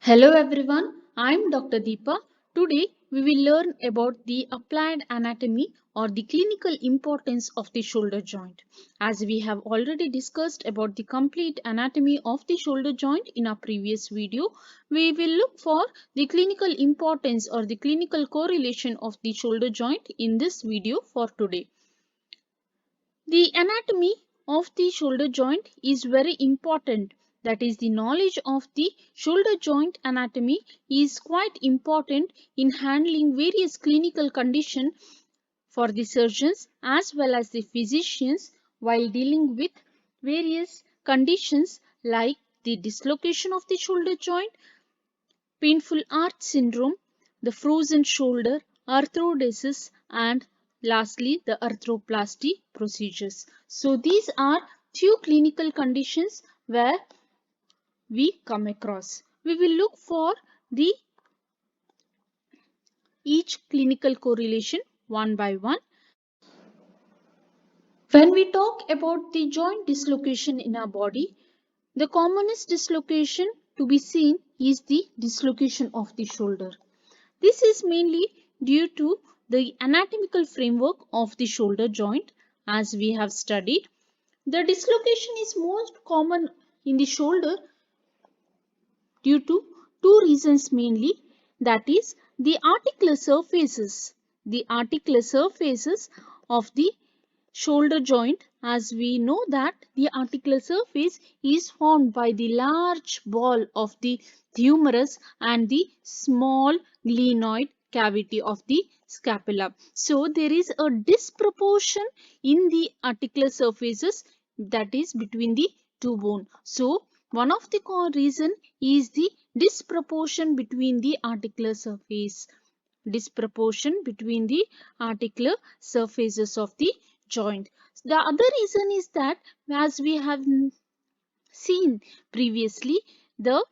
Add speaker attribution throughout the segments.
Speaker 1: Hello everyone, I'm Dr. Deepa. Today we will learn about the applied anatomy or the clinical importance of the shoulder joint. As we have already discussed about the complete anatomy of the shoulder joint in our previous video, we will look for the clinical importance or the clinical correlation of the shoulder joint in this video for today. The anatomy of the shoulder joint is very important. That is, the knowledge of the shoulder joint anatomy is quite important in handling various clinical conditions for the surgeons as well as the physicians while dealing with various conditions like the dislocation of the shoulder joint, painful arch syndrome, the frozen shoulder, arthrodesis, and lastly the arthroplasty procedures. So these are few clinical conditions where we come across. We will look for the each clinical correlation one by one. When we talk about the joint dislocation in our body, the commonest dislocation to be seen is the dislocation of the shoulder. This is mainly due to the anatomical framework of the shoulder joint as we have studied. The dislocation is most common in the shoulder due to two reasons mainly, that is the articular surfaces. The articular surfaces of the shoulder joint, as we know that the articular surface is formed by the large ball of the humerus and the small glenoid cavity of the scapula. So there is a disproportion in the articular surfaces, that is between the two bones. So one of the core reason is the disproportion between the articular surface. Disproportion between the articular surfaces of the joint. The other reason is that, as we have seen previously, the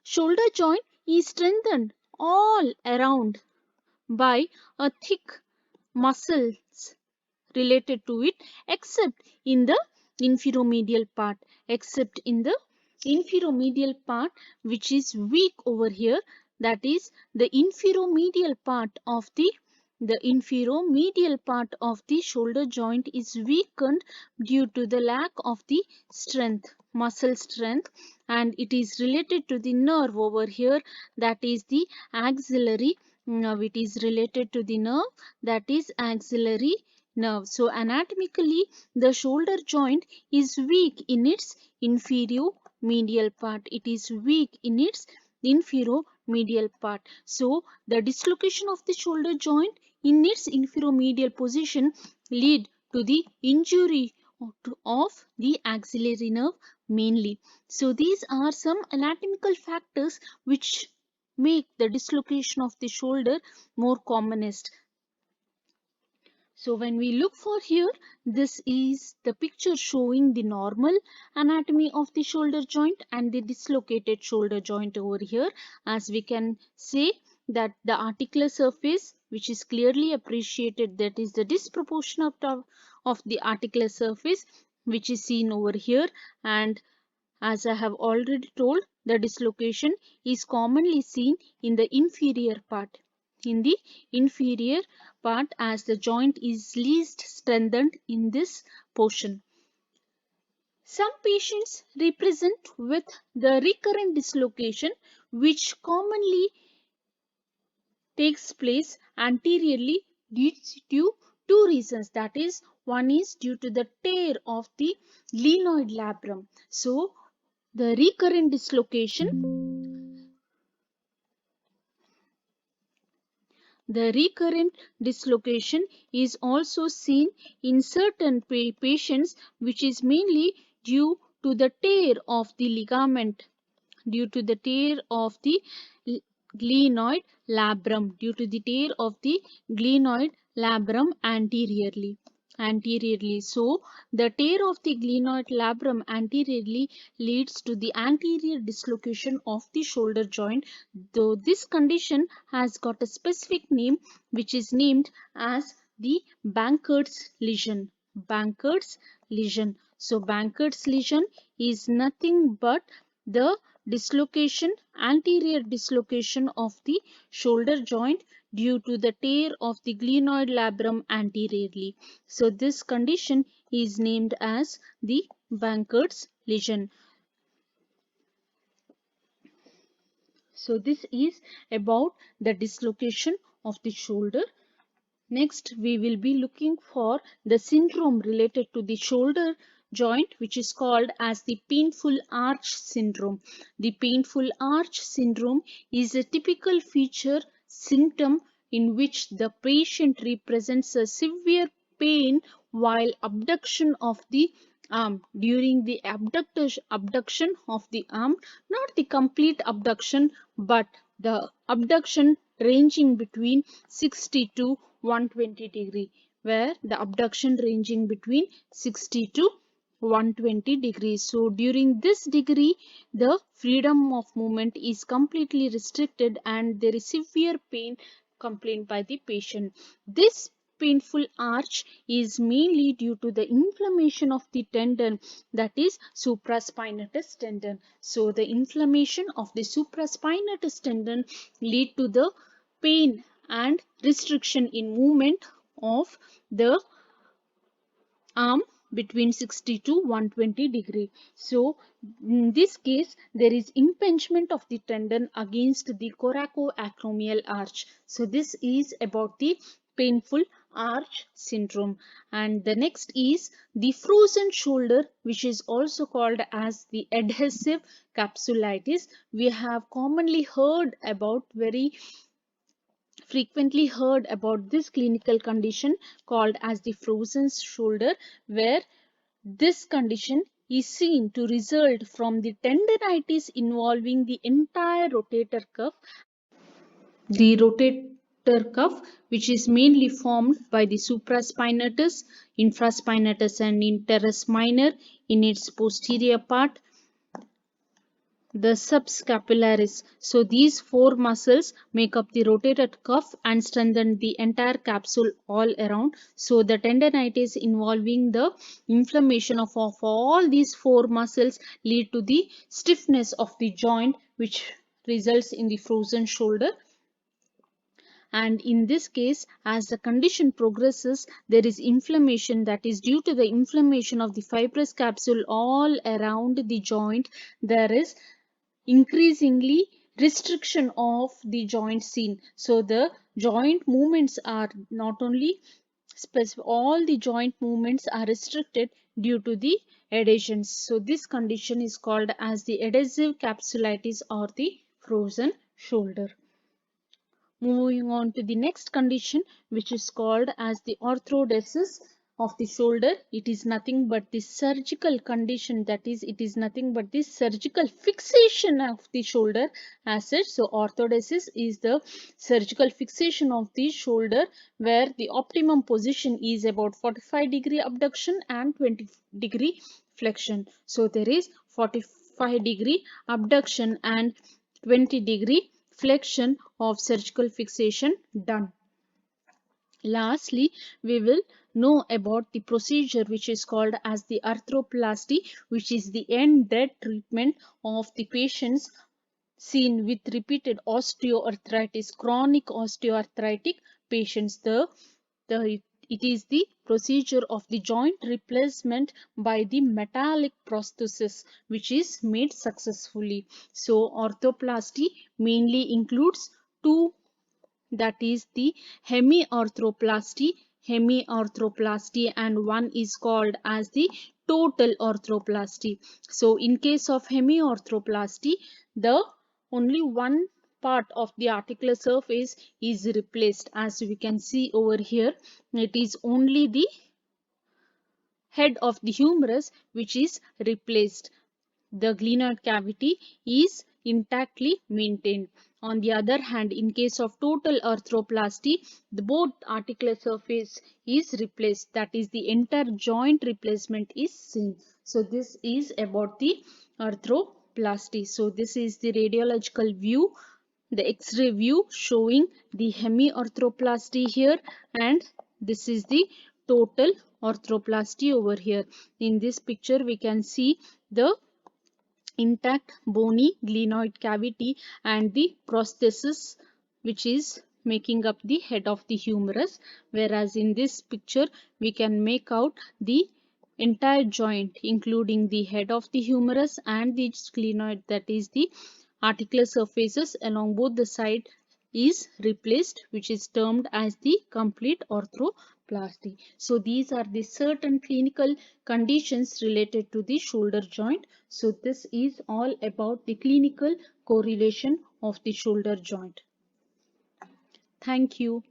Speaker 1: shoulder joint is strengthened all around by a thick muscles related to it, except in the infерomedial part, except in the inferomedial part which is weak over here, that is the infерomedial part of the shoulder joint is weakened due to the lack of the strength, muscle strength, and it is related to the nerve over here, that is the axillary. Now it is related to the nerve, that is axillary nerve. So anatomically the shoulder joint is weak in its inferior medial part. It is weak in its inferior medial part. So the dislocation of the shoulder joint in its inferior medial position lead to the injury of the axillary nerve mainly. So these are some anatomical factors which make the dislocation of the shoulder more commonest. So when we look for here, this is the picture showing the normal anatomy of the shoulder joint and the dislocated shoulder joint over here. As we can say that the articular surface, which is clearly appreciated, that is the disproportion of the articular surface, which is seen over here. And as I have already told, the dislocation is commonly seen in the inferior part. In the inferior part, as the joint is least strengthened in this portion. Some patients represent with the recurrent dislocation which commonly takes place anteriorly due to two reasons, that is, one is due to the tear of the glenoid labrum. So the recurrent dislocation is also seen in certain patients, which is mainly due to the tear of the ligament, due to the tear of the glenoid labrum, due to the tear of the glenoid labrum anteriorly. So the tear of the glenoid labrum anteriorly leads to the anterior dislocation of the shoulder joint, though this condition has got a specific name which is named as the Banker's lesion. Banker's lesion. So Banker's lesion is nothing but the dislocation, anterior dislocation of the shoulder joint due to the tear of the glenoid labrum anteriorly. So this condition is named as the Banker's lesion. So this is about the dislocation of the shoulder. Next, we will be looking for the syndrome related to the shoulder joint, which is called as the painful arch syndrome. The painful arch syndrome is a typical feature symptom in which the patient represents a severe pain while abduction of the arm. During the abduction of the arm, not the complete abduction, but the abduction ranging between 60 to 120 degree, where the abduction ranging between 60 to 120 degrees. So during this degree, the freedom of movement is completely restricted and there is severe pain complained by the patient. This painful arch is mainly due to the inflammation of the tendon, that is supraspinatus tendon. So the inflammation of the supraspinatus tendon lead to the pain and restriction in movement of the arm between 60 to 120 degree. So in this case there is impingement of the tendon against the coracoacromial arch. So this is about the painful arch syndrome. And the next is the frozen shoulder, which is also called as the adhesive capsulitis. We have commonly heard about, very frequently heard about this clinical condition called as the frozen shoulder, where this condition is seen to result from the tendinitis involving the entire rotator cuff. The rotator cuff, which is mainly formed by the supraspinatus, infraspinatus and teres minor in its posterior part, the subscapularis. So these four muscles make up the rotator cuff and strengthen the entire capsule all around. So the tendinitis involving the inflammation of all these four muscles lead to the stiffness of the joint, which results in the frozen shoulder. And in this case, as the condition progresses, there is inflammation, that is due to the inflammation of the fibrous capsule all around the joint. There is increasingly restriction of the joint seen. So the joint movements are not only specific, all the joint movements are restricted due to the adhesions. So this condition is called as the adhesive capsulitis or the frozen shoulder. Moving on to the next condition, which is called as the orthodesis of the shoulder. It is nothing but the surgical condition, that is, it is nothing but the surgical fixation of the shoulder as such. So orthodesis is the surgical fixation of the shoulder where the optimum position is about 45-degree abduction and 20-degree flexion. So there is 45-degree abduction and 20-degree flexion of surgical fixation done. Lastly, we will know about the procedure which is called as the arthroplasty, which is the end dead treatment of the patients seen with repeated osteoarthritis, chronic osteoarthritic patients. It is the procedure of the joint replacement by the metallic prosthesis, which is made successfully. So orthoplasty mainly includes two, that is the hemiarthroplasty and one is called as the total arthroplasty. So in case of hemiarthroplasty, the only one part of the articular surface is replaced. As we can see over here, it is only the head of the humerus which is replaced. The glenoid cavity is intactly maintained. On the other hand, in case of total arthroplasty, the both articular surface is replaced, that is the entire joint replacement is seen. So this is about the arthroplasty. So this is the radiological view, the X-ray view showing the hemiarthroplasty here, and this is the total arthroplasty over here. In this picture we can see the intact bony glenoid cavity and the prosthesis which is making up the head of the humerus, whereas in this picture we can make out the entire joint including the head of the humerus and the splenoid, that is the articular surfaces along both the side is replaced, which is termed as the complete arthroplasty. So these are the certain clinical conditions related to the shoulder joint. So this is all about the clinical correlation of the shoulder joint. Thank you.